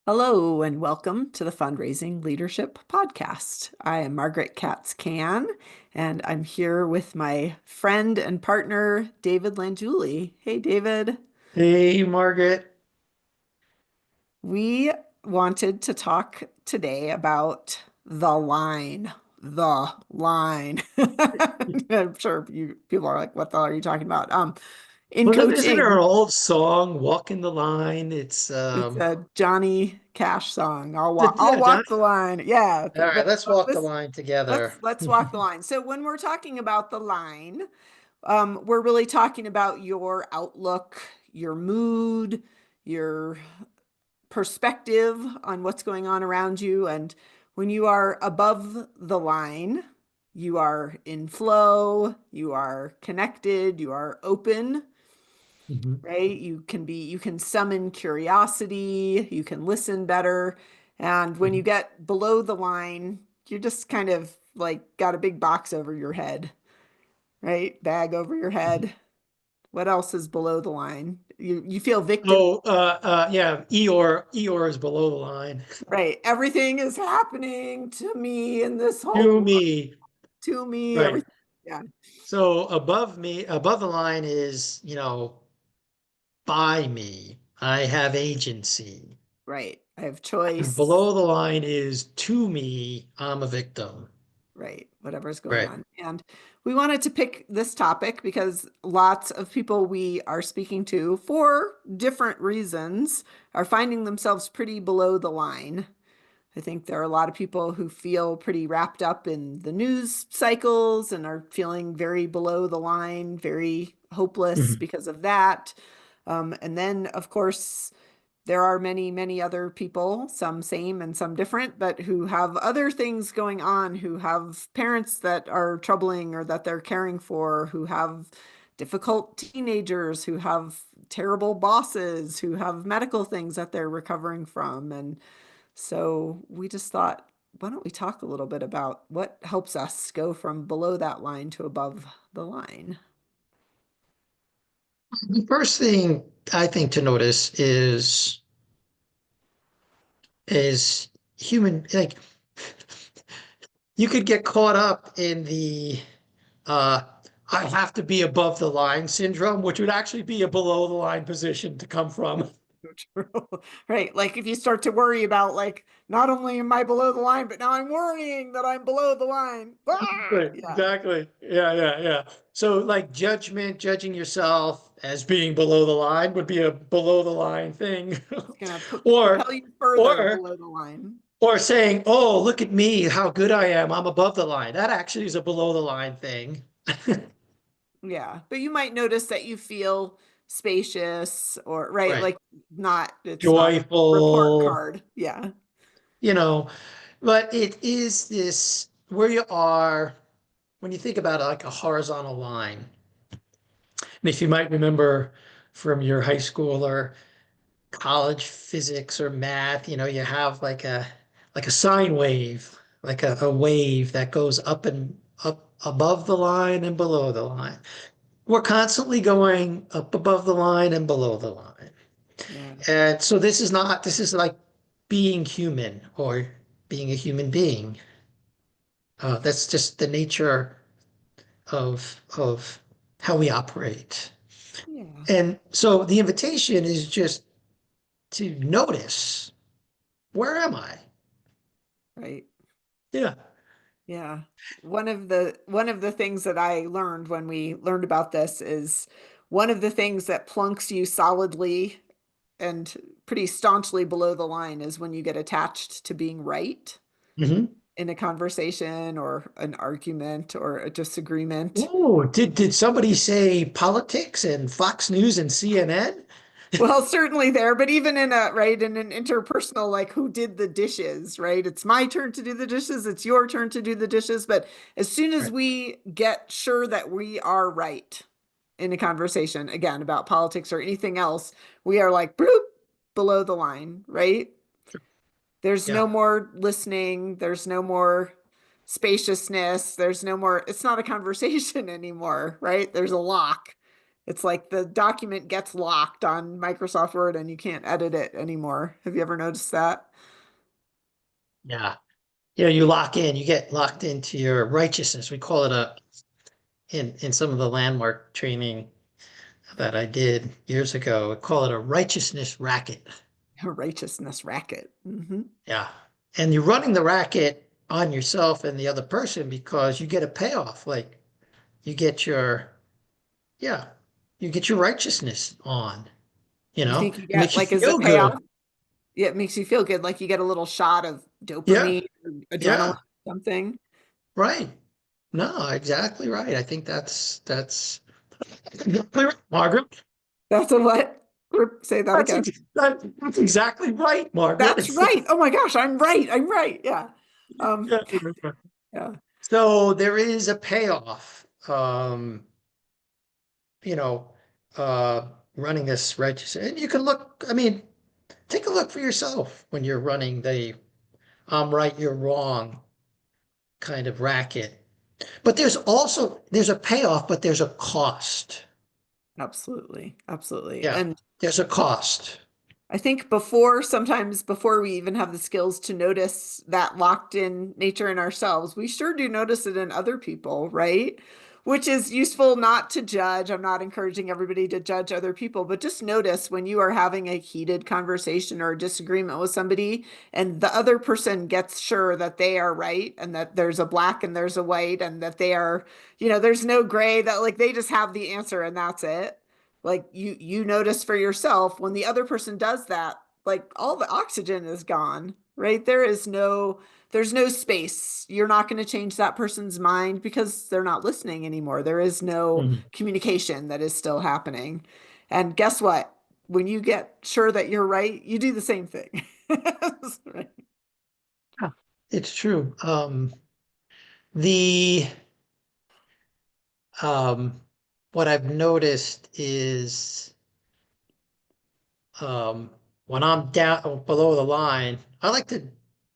Hello and welcome to the Fundraising Leadership Podcast. I am Margaret Katz-Can, and I'm here with my friend and partner, David Languli. Hey, David. Hey, Margaret. We wanted to talk today about the line. The line. I'm sure people are like, what the hell are you talking about? In Isn't there an coaching, old song, "Walking the Line"? It's it's a Johnny Cash song. I'll yeah, John. walk the line. Yeah, All right, but let's walk the this line together. let's walk the line. So when we're talking about the line, we're really talking about your outlook, your mood, your perspective on what's going on around you. And when you are above the line, you are in flow, you are connected, you are open, Mhm, right? You can summon curiosity, you can listen better. And when you mhm. get below the line, you're just kind of like got a big box over your head, right? Bag over your head. What else is below the line? You feel victim, Yeah, Eeyore is below the line. right? Everything is happening to me in this To whole me, to me, right. everything. Yeah, So above the line is, by me. I have agency. right. I have And choice. below the line is to me, I'm a victim. Right, whatever's going Right. on. And we wanted to pick this topic because lots of people we are speaking to for different reasons are finding themselves pretty below the line. I think there are a lot of people who feel pretty wrapped up in the news cycles and are feeling very below the line, very hopeless Mhm. because of that. And then, of course, there are many, many other people, some same and some different, but who have other things going on, who have parents that are troubling or that they're caring for, who have difficult teenagers, who have terrible bosses, who have medical things that they're recovering from. And so we just thought, why don't we talk a little bit about what helps us go from below that line to above the line? The first thing I think to notice is human, like, you could get caught up in the uh I have to be above the line syndrome, which would actually be a below the line position to come from. True. Right. Like if you start to worry about like not only am I below the line, but now I'm worrying that I'm below the line. Ah! Right, Yeah. exactly. Yeah. So like judging yourself as being below the line would be a below the line thing. It's gonna Or propel you further or below the line. or saying, "Oh, look at me, how good I am. I'm above the line." That actually is a below the line thing. Yeah. But you might notice that you feel spacious or right, Right. like not it's not a report Joyful, card. Yeah. you know, but it is this where you are when you think about it like a horizontal line. And if you might remember from your high school or college physics or math, you have like a sine wave, like a wave that goes up and up above the line and below the line. We're constantly going up above the line and below the line. Yeah. And so this is like being human or being a human being. That's just the nature of how we operate. Yeah. And so the invitation is just to notice, where am I? Right. Yeah. Yeah. One of the things that I learned when we learned about this is one of the things that plunks you solidly and pretty staunchly below the line is when you get attached to being right Hmm. in a conversation or an argument or a disagreement. Oh, did somebody say politics and Fox News and CNN? Well, certainly there, but even in a right in an interpersonal, like who did the dishes, right? It's my turn to do the dishes, it's your turn to do the dishes. But as soon as Right. we get sure that we are right in a conversation, again, about politics or anything else, we are like bloop below the line, right? There's Yeah. no more listening, there's no more spaciousness, there's no more, it's not a conversation anymore, right? There's a lock. It's like the document gets locked on Microsoft Word and you can't edit it anymore. Have you ever noticed that? Yeah. You lock in, you get locked into your righteousness. We call it in some of the landmark training that I did years ago, we call it a righteousness racket. A righteousness racket. Yeah. And you're running the racket on yourself and the other person because you get a payoff. Like you get your, yeah, you get your righteousness on, You think you it get makes you like as a feel payoff? good. Yeah, it makes you feel good, like you get a little shot of Yeah. dopamine or adrenaline, Yeah. something. Right. No, exactly right. I think that's exactly right, Margaret. That's a what? Say that That's again. ex- that's exactly right, Margaret. That's right. Oh my gosh, I'm right. I'm right. Yeah. Um, Yeah. yeah. So there is a payoff. You know, running this register. And you can look, I mean, take a look for yourself when you're running the I'm right, you're wrong kind of racket. But there's a payoff, but there's a cost. Absolutely. Absolutely. Yeah, And there's a cost. I think sometimes before we even have the skills to notice that locked in nature in ourselves, we sure do notice it in other people, right? Which is useful not to judge. I'm not encouraging everybody to judge other people, but just notice when you are having a heated conversation or a disagreement with somebody and the other person gets sure that they are right and that there's a black and there's a white and that they are, there's no gray, that like they just have the answer and that's it. Like you notice for yourself when the other person does that, like all the oxygen is gone, right? There's no space. You're not going to change that person's mind because they're not listening anymore. There is no Mhm. communication that is still happening. And guess what? When you get sure that you're right, you do the same thing. Right. Yeah, it's true. The um, what I've noticed is um, when I'm down below the line, I like to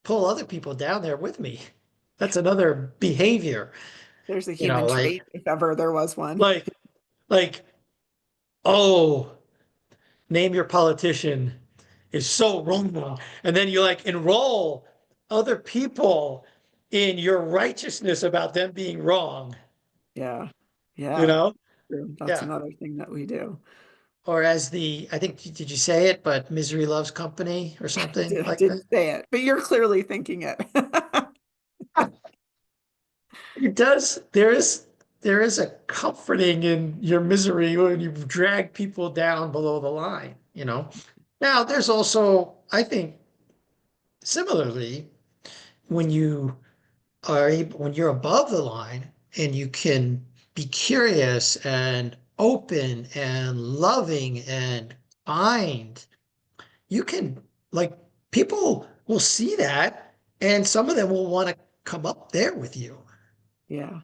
pull other people down there with me. That's another behavior, There's a you know, human trait, if ever there was one. like, like, oh, name your politician is so wrong. And then you like enroll other people in your righteousness about them being wrong, Yeah. you Yeah. know? True. That's Yeah. another thing that we do. Or as I think, did you say it? But misery loves company or something like that. Didn't say it, but you're clearly thinking it. It does. There is a comforting in your misery when you drag people down below the line. Now, there's also, I think, similarly, when you when you're above the line and you can be curious and open and loving and kind, you can like people will see that and some of them will want to come up there with you. Yeah.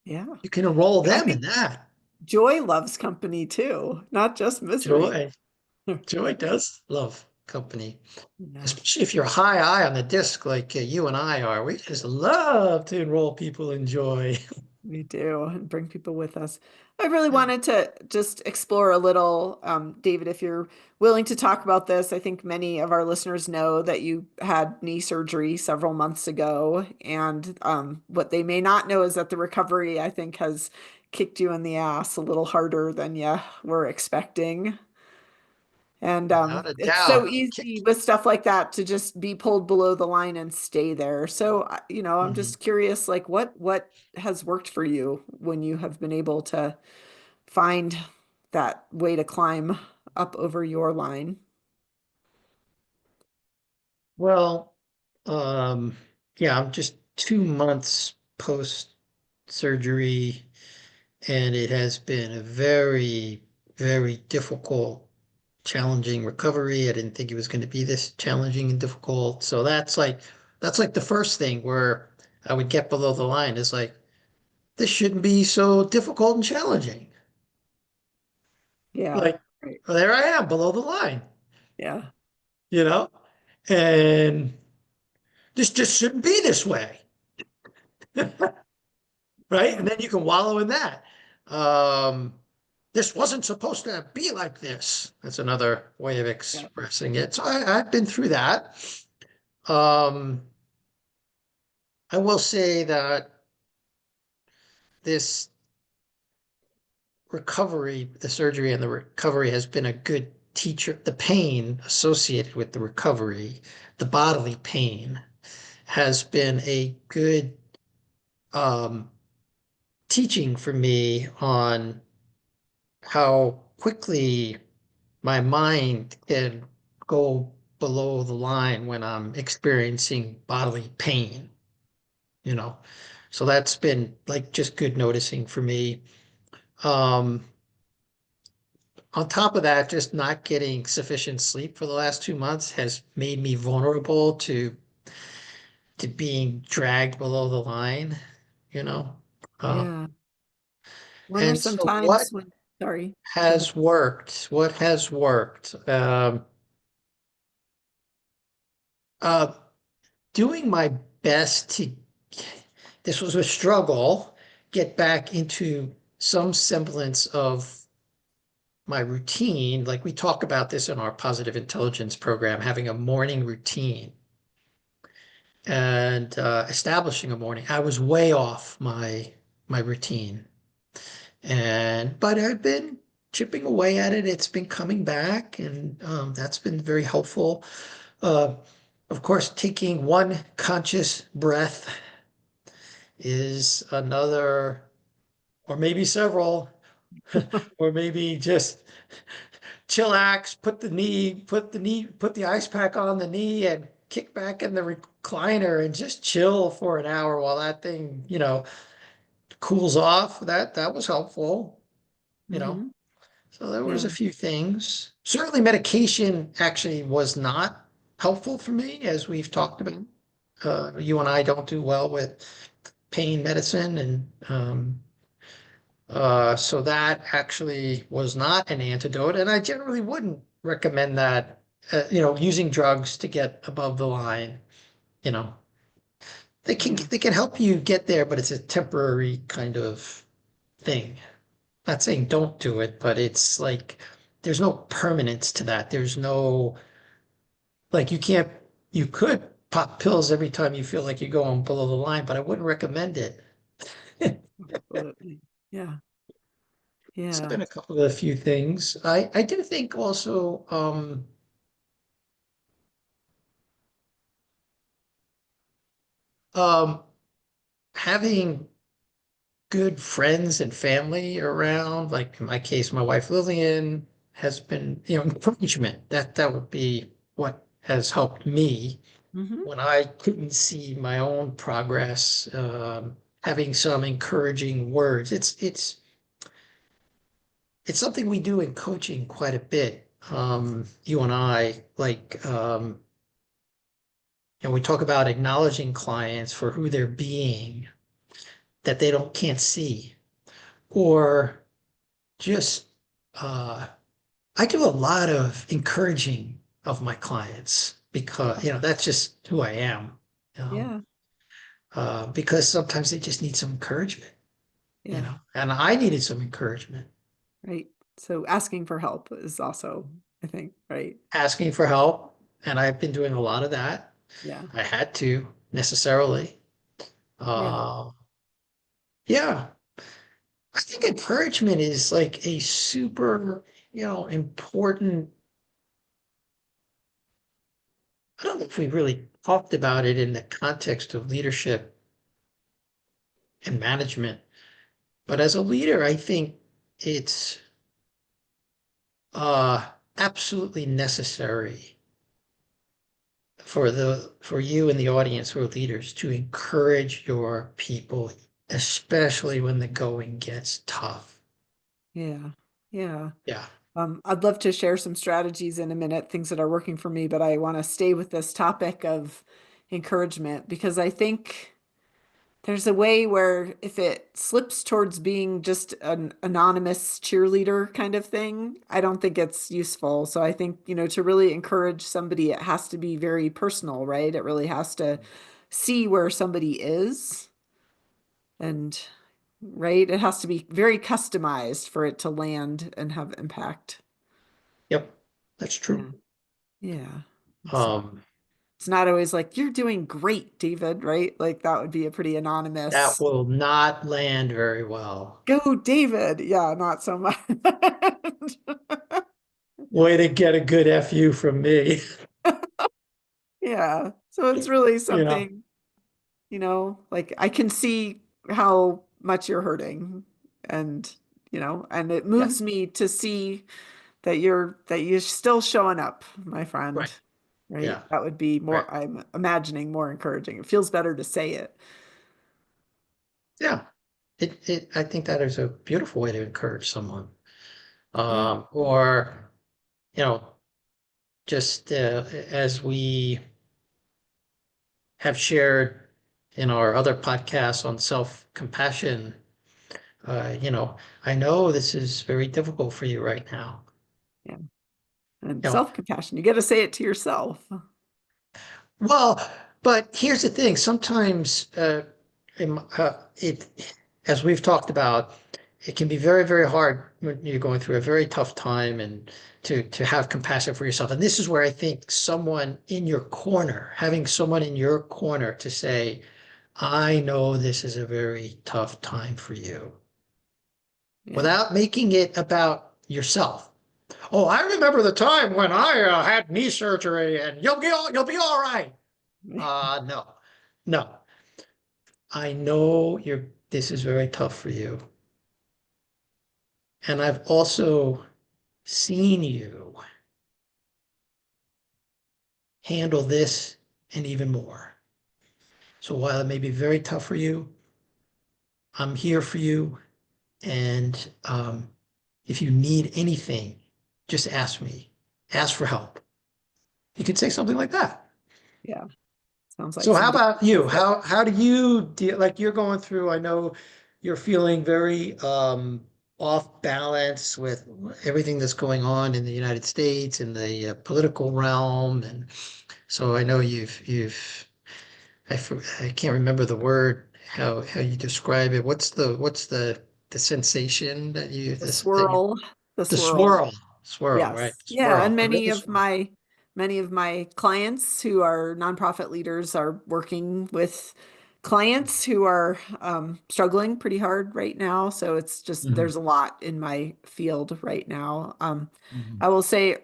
Yeah. You can enroll I them in think that. joy loves company too, not just misery. Joy. Joy does love company, Yeah, especially if you're high eye on the disc like you and I are. We just love to enroll people in joy. we do, and bring people with us. I really Yeah. wanted to just explore a little, David, if you're willing to talk about this. I think many of our listeners know that you had knee surgery several months ago, and what they may not know is that the recovery, I think, has kicked you in the ass a little harder than you were expecting. And Without a it's so doubt. easy with stuff like that to just be pulled below the line and stay there. So, I'm Mhm. just curious, like what has worked for you when you have been able to find that way to climb up over your line? Well, um, yeah, I'm just 2 months post surgery, and it has been a very, very difficult, challenging recovery. I didn't think it was going to be this challenging and difficult. So that's like the first thing where I would get below the line is like, this shouldn't be so difficult and challenging. Yeah. Like, Right. well, there I am below the line, Yeah. you know? And this just shouldn't be this way. Right? Yeah. And then you can wallow in that. Um, this wasn't supposed to be like this. That's another way of Yeah. expressing it. So I've been through that. Um, I will say that this recovery, the surgery and the recovery has been a good teacher. The pain associated with the recovery, the bodily pain, has been a good um, teaching for me on how quickly my mind can go below the line when I'm experiencing bodily pain, you know. So that's been like just good noticing for me. Um, on top of that, just not getting sufficient sleep for the last 2 months has made me vulnerable to being dragged below the line, you know. Uh, Yeah. When there's and some so what times when, sorry, go ahead. has worked? What has worked? Uh, doing my best to, this was a struggle, get back into some semblance of my routine. Like we talk about this in our positive intelligence program, having a morning routine and establishing a morning. I was way off my routine, and but I've been chipping away at it. It's been coming back, and that's been very helpful. Uh, of course, taking one conscious breath is another, or maybe several, or maybe just chillax, put the ice pack on the knee and kick back in the recliner and just chill for an hour while that thing, cools off. That was helpful, you know. Hmm. So there was Yeah. a few things. Certainly medication actually was not helpful for me, as we've talked about. You and I don't do well with pain medicine, and so that actually was not an antidote, and I generally wouldn't recommend that, using drugs to get above the line, you know. Yeah. They can help you get there, but it's a temporary kind of thing. Not saying don't do it, but it's like there's no permanence to that. There's no, like, you could pop pills every time you feel like you're going below the line, but I wouldn't recommend it. Absolutely. Yeah. So Yeah. been a couple of few things. I do think also um having good friends and family around, like in my case, my wife Lillian has been, encouragement. That would be what has helped me Hmm. when I couldn't see my own progress. Having some encouraging words. It's something we do in coaching quite a bit. You and I, like, and we talk about acknowledging clients for who they're being that they don't can't see, or just I do a lot of encouraging of my clients because that's just who I am. Um, Yeah. because sometimes they just need some encouragement, Yeah. and I needed some encouragement. Right. So asking for help is also, I think, right. Asking for help, and I've been doing a lot of that. Yeah. I had to necessarily. Yeah. Uh, yeah, I think encouragement is like a super, important. I don't know if we really talked about it in the context of leadership and management, but as a leader, I think it's absolutely necessary for you and the audience who are leaders to encourage your people, especially when the going gets tough. Yeah. Yeah. Yeah. I'd love to share some strategies in a minute, things that are working for me, but I want to stay with this topic of encouragement because I think there's a way where if it slips towards being just an anonymous cheerleader kind of thing, I don't think it's useful. So I think, to really encourage somebody, it has to be very personal, right? It really has to see where somebody is and right? It has to be very customized for it to land and have impact. Yep, that's Yeah. true. Yeah. So Um, it's not always like, you're doing great, David, right? Like that would be a pretty that anonymous, will not land very well. go, David. Yeah, not so much. Way to get a good FU from me. Yeah. So it's really You know, something, like I can see how much you're hurting and, and it yeah, moves me to see that you're still showing up, my friend. right. Right? Yeah, That would be right. more, I'm imagining more encouraging. It feels better to say it. Yeah. I think that is a beautiful way to encourage someone. Yeah. Or, you know, just as we have shared in our other podcasts on self-compassion, you know, I know this is very difficult for you right now. Yeah. And You know, self-compassion, you got to say it to yourself. well, but here's the thing. Sometimes it, as we've talked about, it can be very, very hard when you're going through a very tough time and to have compassion for yourself. And this is where I think someone in your corner, having someone in your corner to say, I know this is a very tough time for you, Yeah. without making it about yourself. Oh, I remember the time when I had knee surgery and you'll be all right. No, no. I know this is very tough for you. And I've also seen you handle this and even more. So while it may be very tough for you, I'm here for you. And if you need anything, just ask me. Ask for help. You could say something like that. Yeah. Sounds like So how somebody about who you? gets it. How do you deal, like you're going through, I know you're feeling very off balance with everything that's going on in the United States and the political realm. And so I know I can't remember the word, how you describe it. The sensation that The you, swirl, the the swirl. swirl, right? Yes. Yeah. Swirl, And the real swirl. many of my clients who are nonprofit leaders are working with clients who are struggling pretty hard right now. So it's just, Mhm, there's a lot in my field right now. mhm, I will say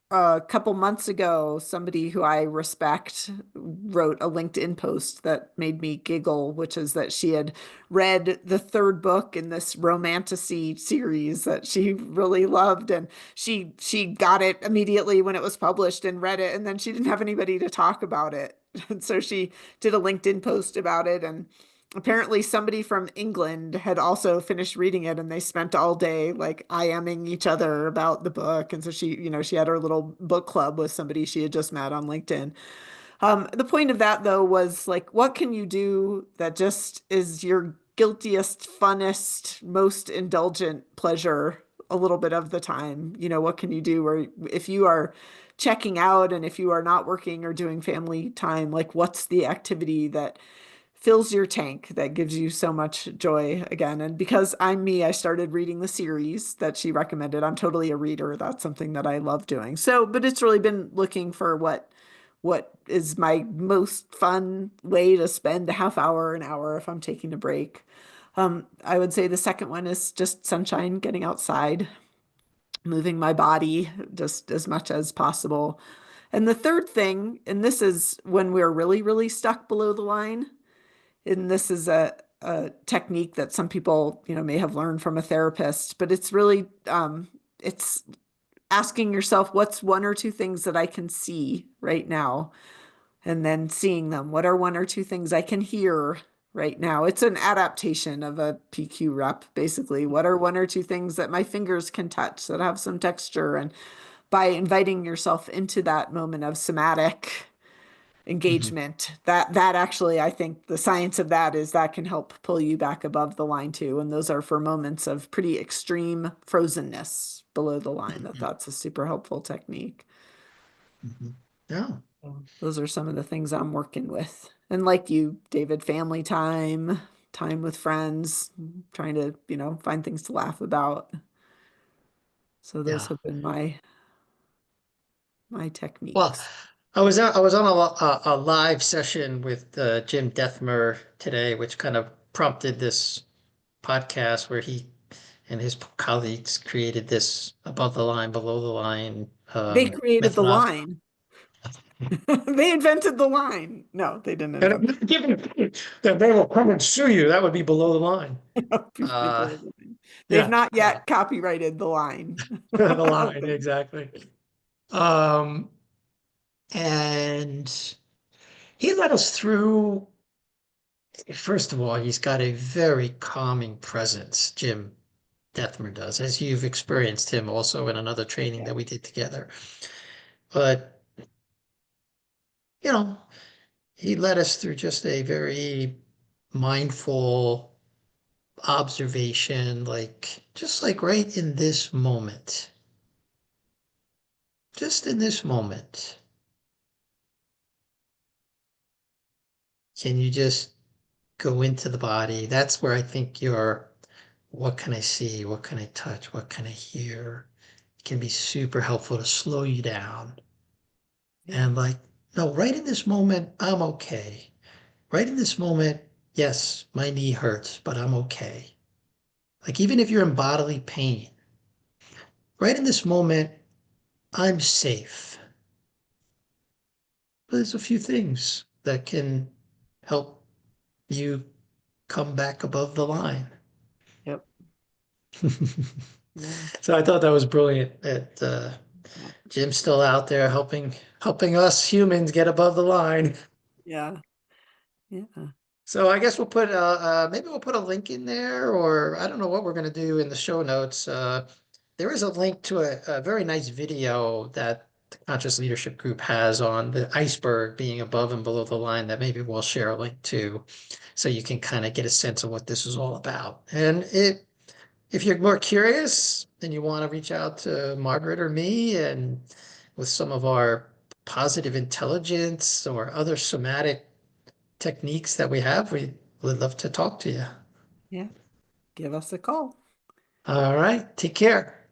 a couple months ago, somebody who I respect wrote a LinkedIn post that made me giggle, which is that she had read the third book in this romantasy series that she really loved, and she got it immediately when it was published and read it, and then she didn't have anybody to talk about it. And so she did a LinkedIn post about it, and apparently somebody from England had also finished reading it and they spent all day like IMing each other about the book. And so she had her little book club with somebody she had just met on LinkedIn. The point of that though was like, what can you do that just is your guiltiest, funnest, most indulgent pleasure a little bit of the time? What can you do where if you are checking out and if you are not working or doing family time, like what's the activity that fills your tank that gives you so much joy again? And because I'm me, I started reading the series that she recommended. I'm totally a reader. That's something that I love doing. So, but it's really been looking for what is my most fun way to spend a half hour, an hour if I'm taking a break. I would say the second one is just sunshine, getting outside, moving my body just as much as possible. And the third thing, and this is when we're really, really stuck below the line, and this is a technique that some people may have learned from a therapist, but it's really it's asking yourself, what's one or two things that I can see right now, and then seeing them. What are one or two things I can hear right now? It's an adaptation of a PQ rep, basically. What are one or two things that my fingers can touch that have some texture? And by inviting yourself into that moment of somatic mhm, engagement, that actually, I think the science of that is that can help pull you back above the line too. And those are for moments of pretty extreme frozenness below the line. mhm, That's a super helpful technique. mhm. Yeah. Those are some of the things I'm working with. And like you, David, family time, time with friends, trying to, find things to laugh about. So those Yeah. have been my Well, techniques. I was on a live session with Jim Dethmer today, which kind of prompted this podcast where he and his colleagues created this above the line, below the line They created the methodology. line. They invented the line. No, they didn't And invent given that they will come and sue you, that would be below the line. Uh, below the line. They've yeah, not yet copyrighted the line. the Out line, there. exactly. Um, and he led us through, first of all, he's got a very calming presence, Jim Dethmer does, as you've experienced him also in another training Yeah. that we did together. But, you know, he led us through just a very mindful observation, like just like right in this moment, just in this moment. Can you just go into the body? That's where I think your what can I see? What can I touch? What can I hear? Can be super helpful to slow you down. Yeah. And like, no, right in this moment, I'm okay. Right in this moment, yes, my knee hurts, but I'm okay. Like, even if you're in bodily pain, right in this moment, I'm safe. But there's a few things that can help you come back above the line. Yep. Yeah. So I thought that was brilliant that Yeah. Jim's still out there helping us humans get above the line. Yeah. Yeah. So I guess we'll put maybe we'll put a link in there, or I don't know what we're gonna do in the show notes. There is a link to a very nice video that the Conscious Leadership Group has on the iceberg being above and below the line that maybe we'll share a link to, so you can kind of get a sense of what this is all about. And if you're more curious and you want to reach out to Margaret or me and with some of our positive intelligence or other somatic techniques that we have, we would love to talk to you. Yeah. Give us a call. All right. Take care.